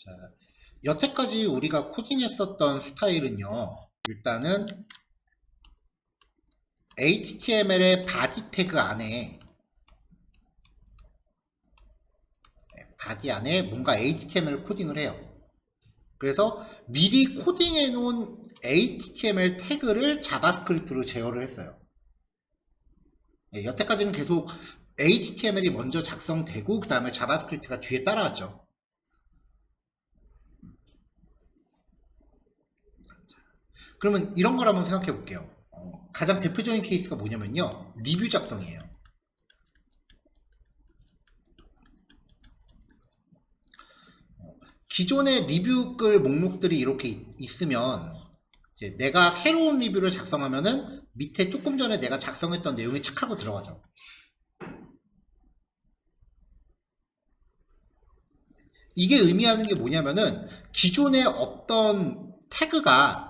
자, 여태까지 우리가 코딩했었던 스타일은요, 일단은 HTML의 바디 태그 안에 바디 안에 뭔가 HTML 코딩을 해요. 그래서 미리 코딩해 놓은 HTML 태그를 자바스크립트로 제어를 했어요. 여태까지는 계속 HTML이 먼저 작성되고 그 다음에 자바스크립트가 뒤에 따라왔죠. 그러면 이런 걸 한번 생각해 볼게요. 가장 대표적인 케이스가 뭐냐면요, 리뷰 작성이에요. 기존의 리뷰 글 목록들이 이렇게 있으면 이제 내가 새로운 리뷰를 작성하면은 밑에 조금 전에 내가 작성했던 내용이 착 하고 들어가죠. 이게 의미하는 게 뭐냐면은 기존에 없던 태그가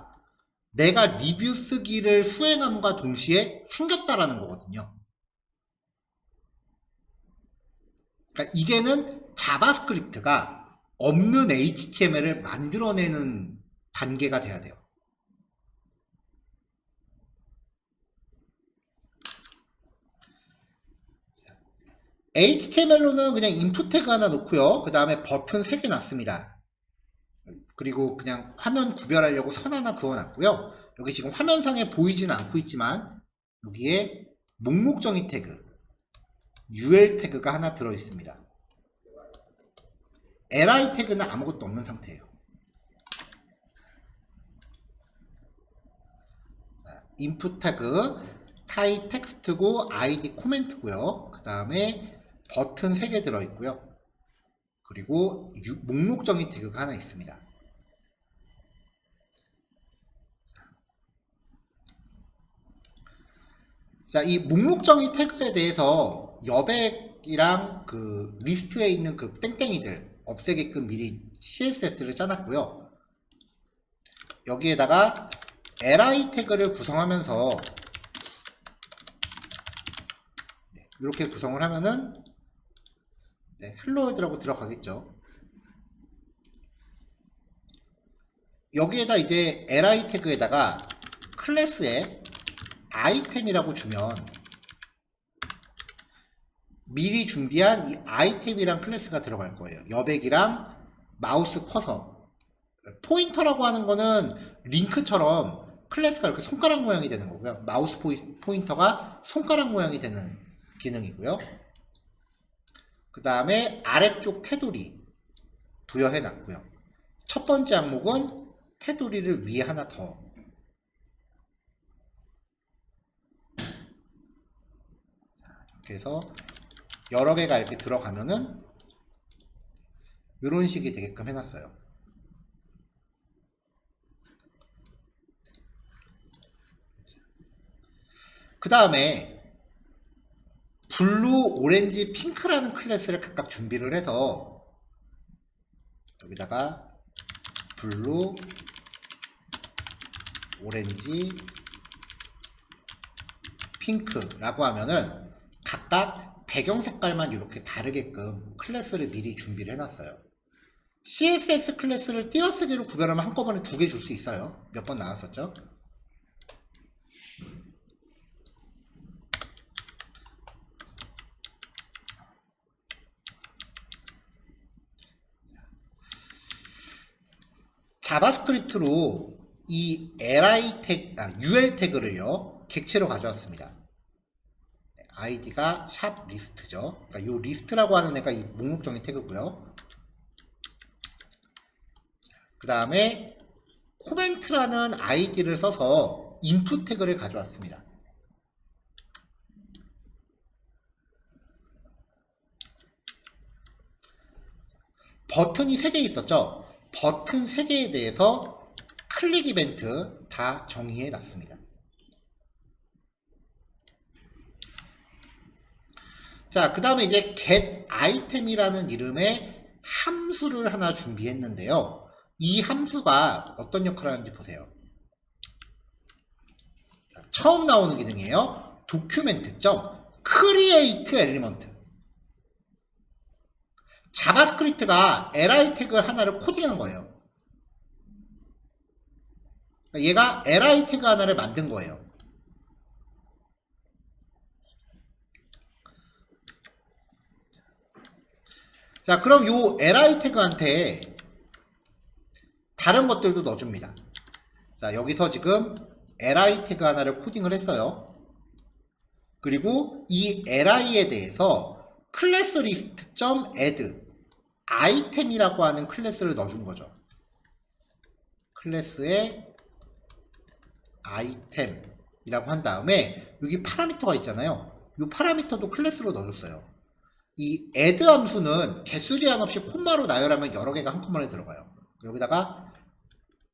내가 리뷰 쓰기를 수행함과 동시에 생겼다라는 거거든요. 그러니까 이제는 자바스크립트가 없는 HTML을 만들어내는 단계가 돼야 돼요. HTML로는 그냥 인풋 태그 하나 놓고요. 그 다음에 버튼 3개 놨습니다. 그리고 그냥 화면 구별하려고 선 하나 그어놨고요. 여기 지금 화면상에 보이지는 않고 있지만 여기에 목록 정의 태그 UL 태그가 하나 들어있습니다. li 태그는 아무것도 없는 상태예요. 인풋 태그 타입 텍스트고 id 코멘트고요. 그 다음에 버튼 3개 들어있고요. 그리고 목록 정의 태그가 하나 있습니다. 자, 이 목록 정의 태그에 대해서 여백이랑 그 리스트에 있는 그 땡땡이들 없애게끔 미리 CSS를 짜놨고요. 여기에다가 li 태그를 구성하면서 이렇게 구성을 하면은 헬로 월드라고 들어가겠죠. 여기에다 이제 li 태그에다가 클래스에 아이템이라고 주면 미리 준비한 이 아이템이란 클래스가 들어갈 거예요. 여백이랑 마우스 커서, 포인터라고 하는 거는 링크처럼 클래스가 이렇게 손가락 모양이 되는 거고요. 마우스 포인터가 손가락 모양이 되는 기능이고요. 그 다음에 아래쪽 테두리 부여해 놨고요. 첫 번째 항목은 테두리를 위에 하나 더. 이렇게 해서 여러 개가 이렇게 들어가면은 이런 식이 되게끔 해놨어요. 그 다음에 블루, 오렌지, 핑크라는 클래스를 각각 준비를 해서 여기다가 블루, 오렌지, 핑크라고 하면은 각각 배경 색깔만 이렇게 다르게끔 클래스를 미리 준비를 해놨어요. CSS 클래스를 띄어쓰기로 구별하면 한꺼번에 2개 줄 수 있어요. 몇 번 나왔었죠? 자바스크립트로 이 UL 태그를요, 객체로 가져왔습니다. id가 샵 리스트죠. 그러니까 이 리스트라고 하는 애가 이 목록 정의 태그고요. 그 다음에 코멘트라는 id를 써서 인풋 태그를 가져왔습니다. 버튼이 3개 있었죠. 버튼 3개에 대해서 클릭 이벤트 다 정의해 놨습니다. 자, 그 다음에 이제 get item이라는 이름의 함수를 하나 준비했는데요. 이 함수가 어떤 역할을 하는지 보세요. 자, 처음 나오는 기능이에요. document.create element. 자바스크립트가 li 태그 하나를 코딩한 거예요. 얘가 li 태그 하나를 만든 거예요. 자, 그럼 요 li 태그한테 다른 것들도 넣어줍니다. 자, 여기서 지금 li 태그 하나를 코딩을 했어요. 그리고 이 li에 대해서 클래스 리스트.add 아이템이라고 하는 클래스를 넣어준 거죠. 클래스에 아이템이라고 한 다음에 여기 파라미터가 있잖아요. 이 파라미터도 클래스로 넣어줬어요. 이 add 함수는 개수 제한 없이 콤마로 나열하면 여러 개가 한 콤마에 들어가요. 여기다가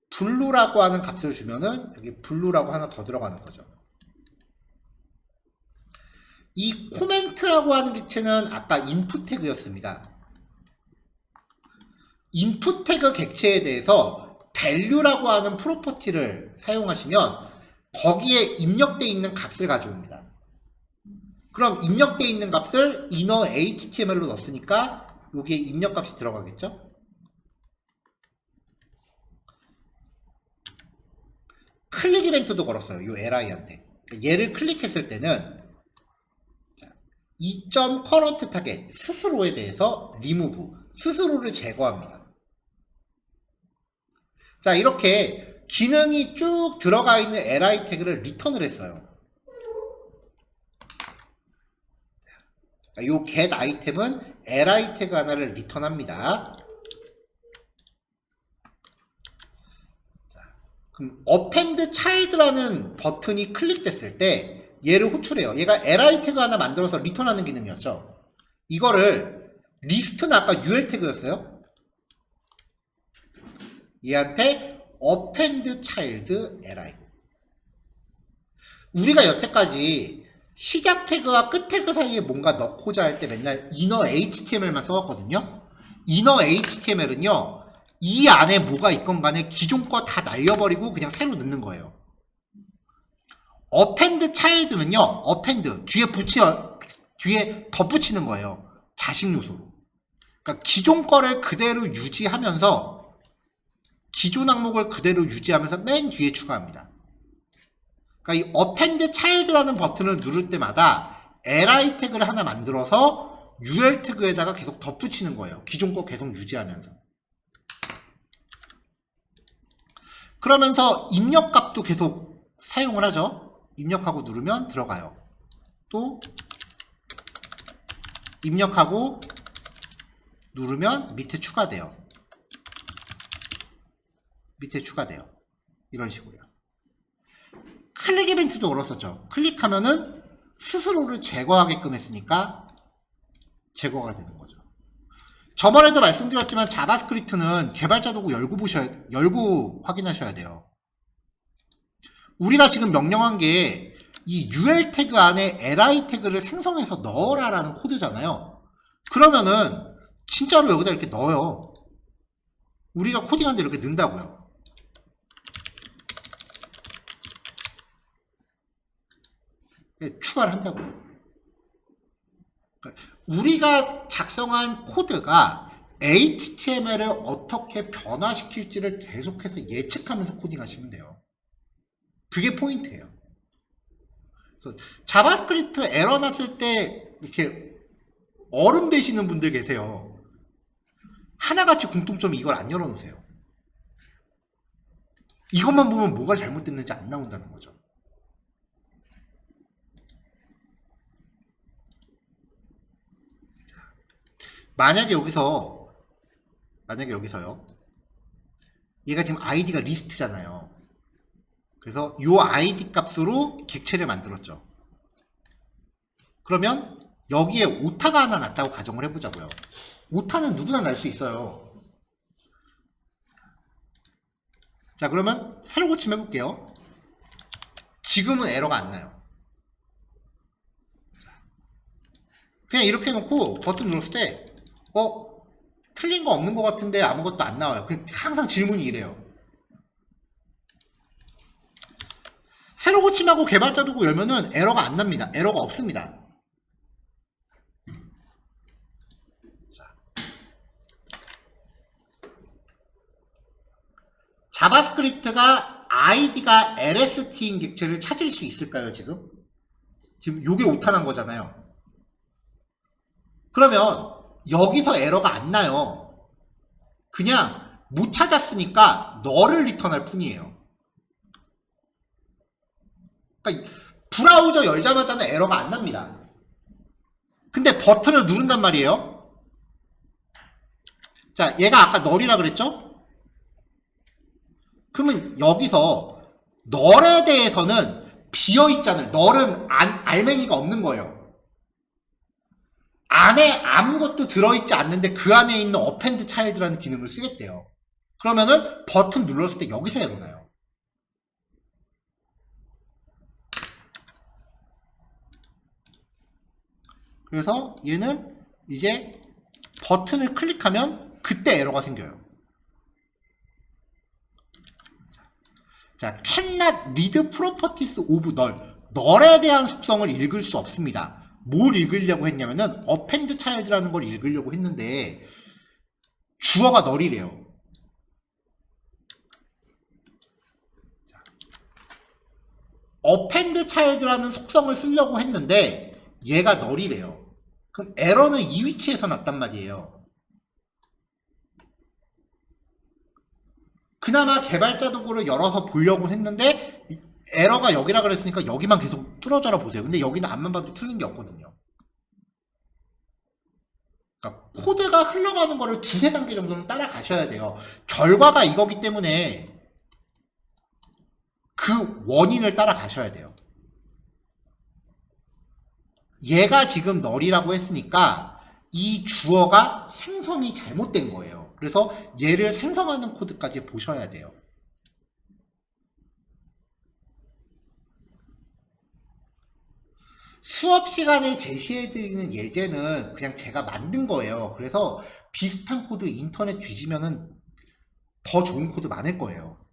블루라고 하는 값을 주면은 여기 블루라고 하나 더 들어가는 거죠. 이 코멘트라고 하는 객체는 아까 인풋 태그였습니다. 인풋 태그 객체에 대해서 value라고 하는 프로퍼티를 사용하시면 거기에 입력되어 있는 값을 가져옵니다. 그럼 입력되어 있는 값을 inner html로 넣었으니까 여기에 입력값이 들어가겠죠? 클릭 이벤트도 걸었어요. 이 li한테. 얘를 클릭했을 때는 2.current target 스스로에 대해서 remove 스스로를 제거합니다. 자, 이렇게 기능이 쭉 들어가 있는 li 태그를 리턴을 했어요. 이 get 아이템은 li 태그 하나를 리턴합니다. 자, 그럼 append child라는 버튼이 클릭됐을 때 얘를 호출해요. 얘가 li 태그 하나 만들어서 리턴하는 기능이었죠. 이거를 리스트는 아까 ul 태그였어요. 얘한테 append child li. 우리가 여태까지 시작 태그와 끝 태그 사이에 뭔가 넣고자 할 때 맨날 inner html만 써왔거든요. inner html은요, 이 안에 뭐가 있건 간에 기존 거 다 날려버리고 그냥 새로 넣는 거예요. append child는요, append 뒤에 덧붙이는 거예요. 자식 요소로. 그러니까 기존 거를 그대로 유지하면서 기존 항목을 그대로 유지하면서 맨 뒤에 추가합니다. 그러니까 이 append child라는 버튼을 누를 때마다 li 태그를 하나 만들어서 ul 태그에다가 계속 덧붙이는 거예요. 기존 거 계속 유지하면서. 그러면서 입력값도 계속 사용을 하죠. 입력하고 누르면 들어가요. 또 입력하고 누르면 밑에 추가돼요. 밑에 추가돼요. 이런 식으로요. 클릭 이벤트도 걸었었죠. 클릭하면은 스스로를 제거하게끔 했으니까 제거가 되는 거죠. 저번에도 말씀드렸지만 자바스크립트는 개발자 도구 열고 확인하셔야 돼요. 우리가 지금 명령한 게 이 ul 태그 안에 li 태그를 생성해서 넣어라 라는 코드잖아요. 그러면은 진짜로 여기다 이렇게 넣어요. 우리가 코딩한 데 이렇게 넣는다고요. 추가를 한다고요. 우리가 작성한 코드가 HTML을 어떻게 변화시킬지를 계속해서 예측하면서 코딩하시면 돼요. 그게 포인트예요. 그래서 자바스크립트 에러 났을 때 이렇게 얼음 되시는 분들 계세요. 하나같이 공통점이 이걸 안 열어놓으세요. 이것만 보면 뭐가 잘못됐는지 안 나온다는 거죠. 만약에 여기서요. 얘가 지금 아이디가 리스트잖아요. 그래서 요 아이디 값으로 객체를 만들었죠. 그러면 여기에 오타가 하나 났다고 가정을 해보자고요. 오타는 누구나 날 수 있어요. 자, 그러면 새로 고침 해볼게요. 지금은 에러가 안 나요. 그냥 이렇게 해놓고 버튼 눌렀을 때 틀린 거 없는 것 같은데 아무것도 안 나와요. 그냥 항상 질문이 이래요. 새로 고침하고 개발자 도구 열면은 에러가 안 납니다. 에러가 없습니다. 자, 자바스크립트가 id가 lst인 객체를 찾을 수 있을까요, 지금? 지금 요게 오타난 거잖아요. 그러면 여기서 에러가 안 나요. 그냥 못 찾았으니까 너를 리턴할 뿐이에요. 그러니까 브라우저 열자마자는 에러가 안 납니다. 근데 버튼을 누른단 말이에요. 자, 얘가 아까 널이라 그랬죠? 그러면 여기서 널에 대해서는 비어있잖아요. 널은 알맹이가 없는 거예요. 안에 아무것도 들어있지 않는데 그 안에 있는 어펜드 차일드라는 기능을 쓰겠대요. 그러면은 버튼 눌렀을 때 여기서 에러 나요. 그래서 얘는 이제 버튼을 클릭하면 그때 에러가 생겨요. 자, cannot read properties of null. 널에 대한 속성을 읽을 수 없습니다. 뭘 읽으려고 했냐면은 append child라는 걸 읽으려고 했는데 주어가 널이래요. append child라는 속성을 쓰려고 했는데 얘가 널이래요. 그럼 에러는 이 위치에서 났단 말이에요. 그나마 개발자 도구를 열어서 보려고 했는데 에러가 여기라 그랬으니까 여기만 계속 뚫어져라 보세요. 근데 여기는 앞만 봐도 틀린 게 없거든요. 그러니까 코드가 흘러가는 거를 두세 단계 정도는 따라가셔야 돼요. 결과가 이거기 때문에 그 원인을 따라가셔야 돼요. 얘가 지금 널이라고 했으니까 이 주어가 생성이 잘못된 거예요. 그래서 얘를 생성하는 코드까지 보셔야 돼요. 수업 시간에 제시해드리는 예제는 그냥 제가 만든 거예요. 그래서 비슷한 코드 인터넷 뒤지면은 더 좋은 코드 많을 거예요.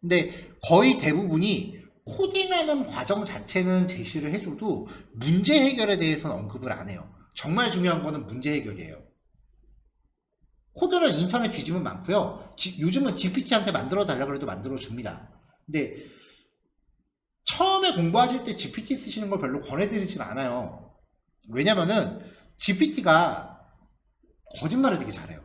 근데 거의 대부분이 코딩하는 과정 자체는 제시를 해줘도 문제 해결에 대해서는 언급을 안 해요. 정말 중요한 거는 문제 해결이에요. 코드를 인터넷 뒤지면 많고요. 요즘은 GPT한테 만들어 달라고 해도 만들어 줍니다. 근데 처음에 공부하실 때 GPT 쓰시는 걸 별로 권해드리진 않아요. 왜냐면은 GPT가 거짓말을 되게 잘해요.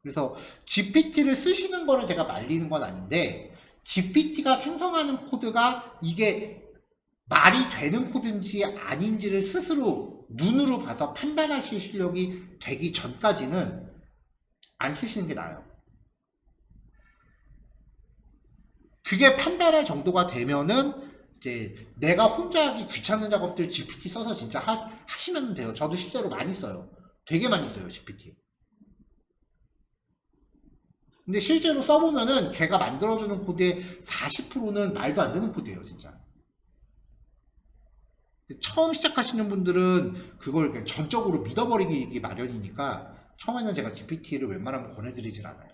그래서 GPT를 쓰시는 거를 제가 말리는 건 아닌데 GPT가 생성하는 코드가 이게 말이 되는 코드인지 아닌지를 스스로 눈으로 봐서 판단하실 실력이 되기 전까지는 안 쓰시는 게 나아요. 그게 판단할 정도가 되면은 이제 내가 혼자 하기 귀찮은 작업들 GPT 써서 진짜 하시면 돼요. 저도 실제로 많이 써요. 되게 많이 써요, GPT. 근데 실제로 써보면은 걔가 만들어주는 코드의 40%는 말도 안 되는 코드예요, 진짜. 처음 시작하시는 분들은 그걸 그냥 전적으로 믿어버리기 마련이니까 처음에는 제가 GPT를 웬만하면 권해드리질 않아요.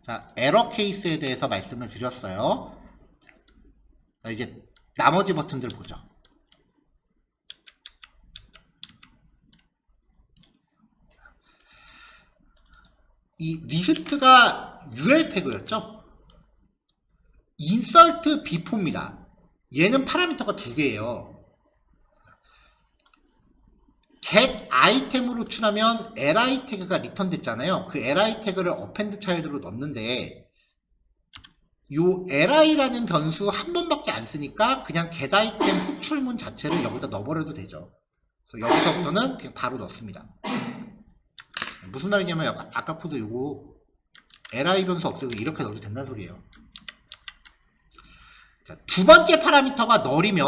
자, 에러 케이스에 대해서 말씀을 드렸어요. 자, 이제 나머지 버튼들 보죠. 이 리스트가 UL 태그였죠? insert before입니다. 얘는 파라미터가 두 개예요. get 아이템으로 추나면 li 태그가 리턴 됐잖아요. 그 li 태그를 append child로 넣는데 요 li라는 변수 한 번밖에 안 쓰니까 그냥 get 아이템 호출문 자체를 여기다 넣어버려도 되죠. 그래서 여기서부터는 그냥 바로 넣습니다. 무슨 말이냐면 아까 코드 요거 li 변수 없애고 이렇게 넣어도 된다는 소리예요. 자, 두 번째 파라미터가 널이면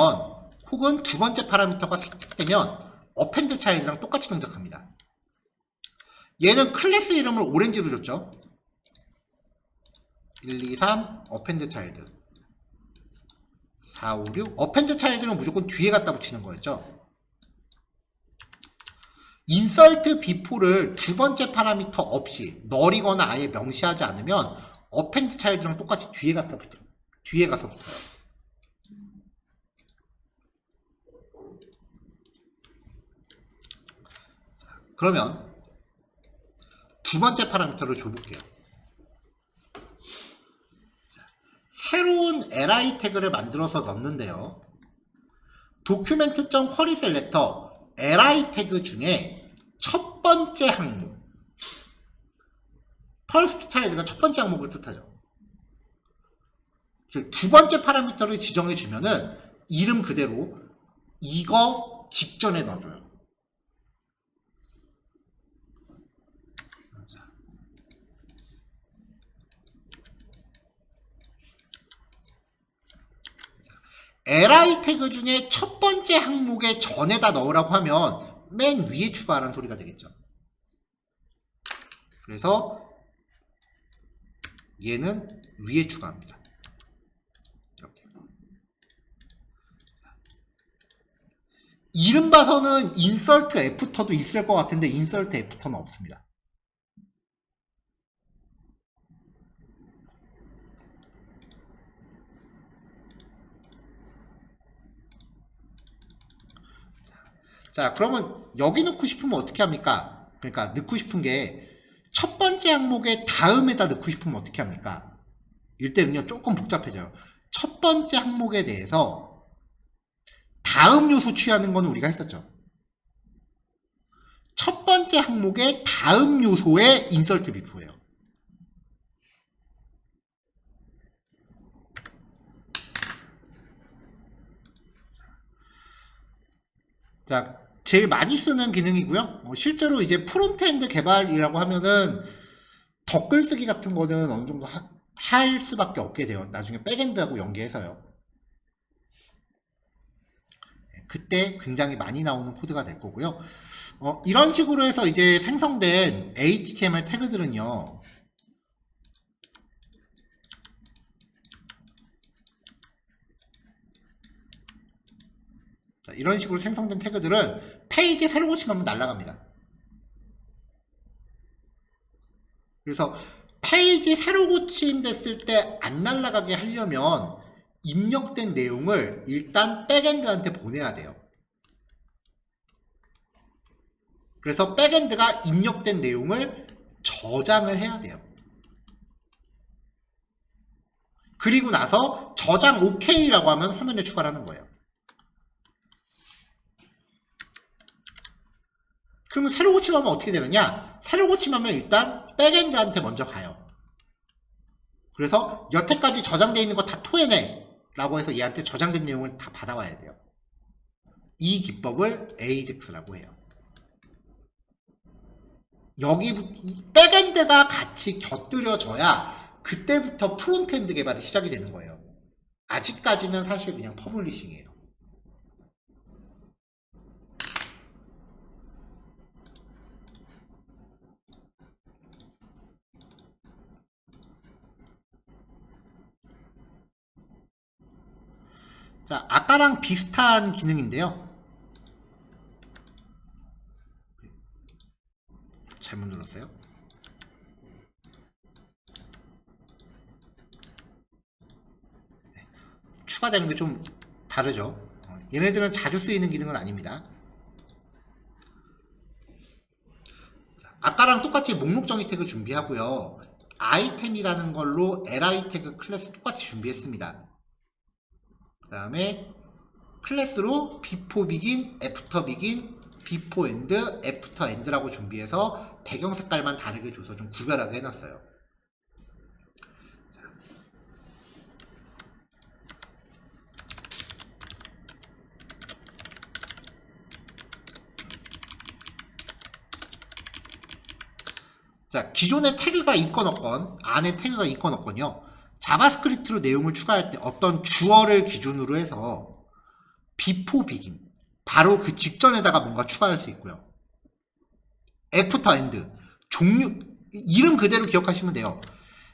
혹은 두 번째 파라미터가 세탁되면 append child랑 똑같이 동작합니다. 얘는 클래스 이름을 오렌지로 줬죠. 1, 2, 3 append child 4, 5, 6 append child는 무조건 뒤에 갖다 붙이는 거였죠. insert before를 두 번째 파라미터 없이 널이거나 아예 명시하지 않으면 append child랑 똑같이 뒤에 가서 붙어요. 그러면 두 번째 파라미터를 줘볼게요. 새로운 li 태그를 만들어서 넣는데요. document.query selector li 태그 중에 첫 번째 항목, first child가 첫 번째 항목을 뜻하죠. 두 번째 파라미터를 지정해 주면은 이름 그대로 이거 직전에 넣어줘요. li 태그 중에 첫 번째 항목의 전에다 넣으라고 하면 맨 위에 추가하라는 소리가 되겠죠. 그래서 얘는 위에 추가합니다. 이렇게. 이름 봐서는 insert after도 있을 것 같은데 insert after는 없습니다. 자, 그러면 여기 넣고 싶으면 어떻게 합니까? 그러니까 넣고 싶은 게 첫 번째 항목의 다음에다 넣고 싶으면 어떻게 합니까? 이때는요 조금 복잡해져요. 첫 번째 항목에 대해서 다음 요소 취하는 거는 우리가 했었죠. 첫 번째 항목의 다음 요소의 insert before예요. 자, 제일 많이 쓰는 기능이고요. 실제로 이제 프론트엔드 개발이라고 하면은 덧글 쓰기 같은 거는 어느 정도 할 수밖에 없게 돼요. 나중에 백엔드하고 연계해서요. 그때 굉장히 많이 나오는 코드가 될 거고요. 이런 식으로 해서 이제 생성된 HTML 태그들은요. 자, 이런 식으로 생성된 태그들은 페이지 새로 고침하면 날아갑니다. 그래서 페이지 새로 고침됐을 때 안 날아가게 하려면 입력된 내용을 일단 백엔드한테 보내야 돼요. 그래서 백엔드가 입력된 내용을 저장을 해야 돼요. 그리고 나서 저장 OK라고 하면 화면에 추가를 하는 거예요. 그러면 새로 고침하면 어떻게 되느냐? 새로 고침하면 일단 백엔드한테 먼저 가요. 그래서 여태까지 저장되어 있는 거 다 토해내 라고 해서 얘한테 저장된 내용을 다 받아와야 돼요. 이 기법을 AJAX라고 해요. 여기 백엔드가 같이 곁들여져야 그때부터 프론트엔드 개발이 시작이 되는 거예요. 아직까지는 사실 그냥 퍼블리싱이에요. 자, 아까랑 비슷한 기능인데요. 잘못 눌렀어요. 네. 추가되는 게 좀 다르죠. 얘네들은 자주 쓰이는 기능은 아닙니다. 자, 아까랑 똑같이 목록 정의 태그 준비하고요. 아이템이라는 걸로 li 태그 클래스 똑같이 준비했습니다. 그 다음에 클래스로 before begin, after begin, before end, after end라고 준비해서 배경 색깔만 다르게 줘서 좀 구별하게 해놨어요. 자, 기존의 태그가 있건 없건, 안에 태그가 있건 없건요. 자바스크립트로 내용을 추가할 때 어떤 주어를 기준으로 해서 before begin, 바로 그 직전에다가 뭔가 추가할 수 있고요. after end, 종류, 이름 그대로 기억하시면 돼요.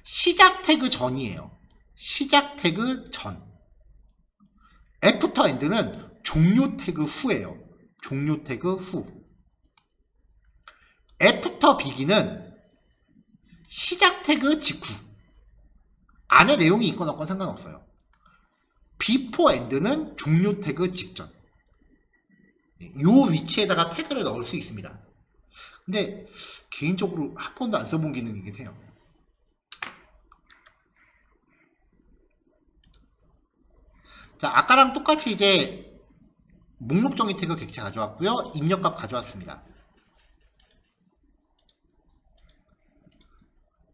시작 태그 전이에요. 시작 태그 전. after end는 종료 태그 후예요. 종료 태그 후. after begin은 시작 태그 직후. 안에 내용이 있건 없건 상관없어요. before end는 종료 태그 직전. 요 위치에다가 태그를 넣을 수 있습니다. 근데 개인적으로 한 번도 안 써본 기능이긴 해요. 자, 아까랑 똑같이 이제 목록 정의 태그 객체 가져왔고요. 입력값 가져왔습니다.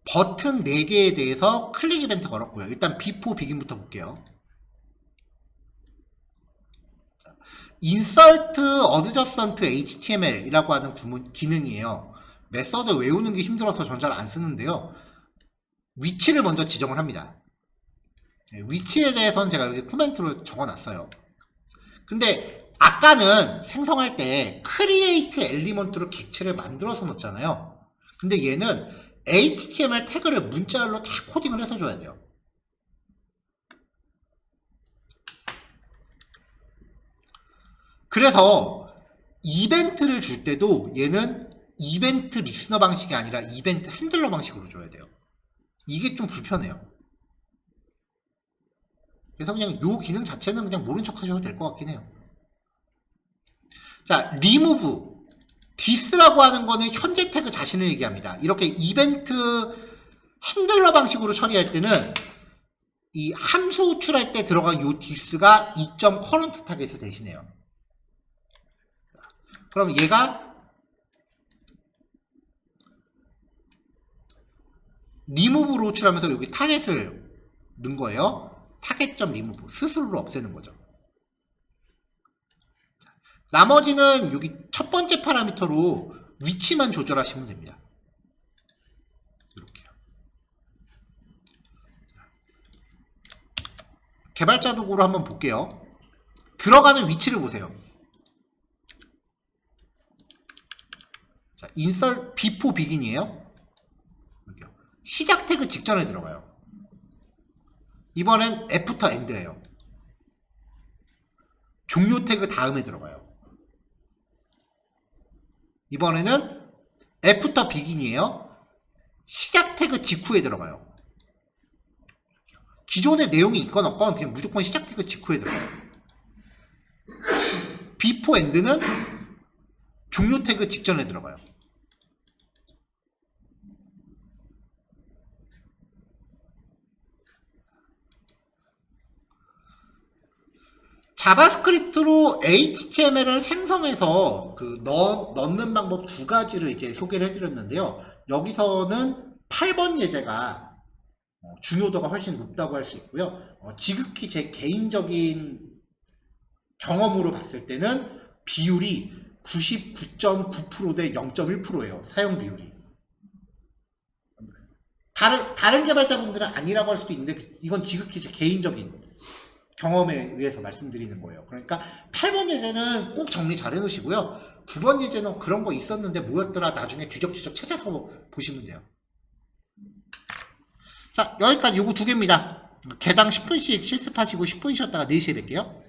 버튼 4개에 대해서 클릭 이벤트 걸었고요. 일단 before begin부터 볼게요. insert adjacent html 이라고 하는 기능이에요. 메서드 외우는 게 힘들어서 전 잘 안 쓰는데요. 위치를 먼저 지정을 합니다. 위치에 대해서는 제가 여기 코멘트로 적어놨어요. 근데 아까는 생성할 때 create element로 객체를 만들어서 넣었잖아요. 근데 얘는 HTML 태그를 문자열로 다 코딩을 해서 줘야 돼요. 그래서 이벤트를 줄 때도 얘는 이벤트 리스너 방식이 아니라 이벤트 핸들러 방식으로 줘야 돼요. 이게 좀 불편해요. 그래서 그냥 요 기능 자체는 그냥 모른 척 하셔도 될 것 같긴 해요. 자, remove this라고 하는 거는 현재 태그 자신을 얘기합니다. 이렇게 이벤트 핸들러 방식으로 처리할 때는 이 함수 호출할 때 들어간 요 this가 2.current 타겟을 대신해요. 그럼 얘가 remove로 호출하면서 여기 타겟을 넣은 거예요. 타겟.remove 스스로 없애는 거죠. 나머지는 여기 첫 번째 파라미터로 위치만 조절하시면 됩니다. 이렇게요. 개발자 도구로 한번 볼게요. 들어가는 위치를 보세요. 자, insert before begin이에요. 여기요. 시작 태그 직전에 들어가요. 이번엔 after end예요. 종료 태그 다음에 들어가요. 이번에는 after begin이에요. 시작 태그 직후에 들어가요. 기존의 내용이 있건 없건 그냥 무조건 시작 태그 직후에 들어가요. before end는 종료 태그 직전에 들어가요. 자바스크립트로 HTML을 생성해서 넣는 방법 두 가지를 이제 소개를 해드렸는데요. 여기서는 8번 예제가 중요도가 훨씬 높다고 할 수 있고요. 지극히 제 개인적인 경험으로 봤을 때는 비율이 99.9% 대 0.1%예요. 사용 비율이. 다른 개발자분들은 아니라고 할 수도 있는데 이건 지극히 제 개인적인 경험에 의해서 말씀드리는 거예요. 그러니까 8번 예제는 꼭 정리 잘 해놓으시고요. 9번 예제는 그런 거 있었는데 뭐였더라 나중에 뒤적뒤적 찾아서 보시면 돼요. 자, 여기까지 요거 두 개입니다. 개당 10분씩 실습하시고 10분 쉬었다가 4시에 뵐게요.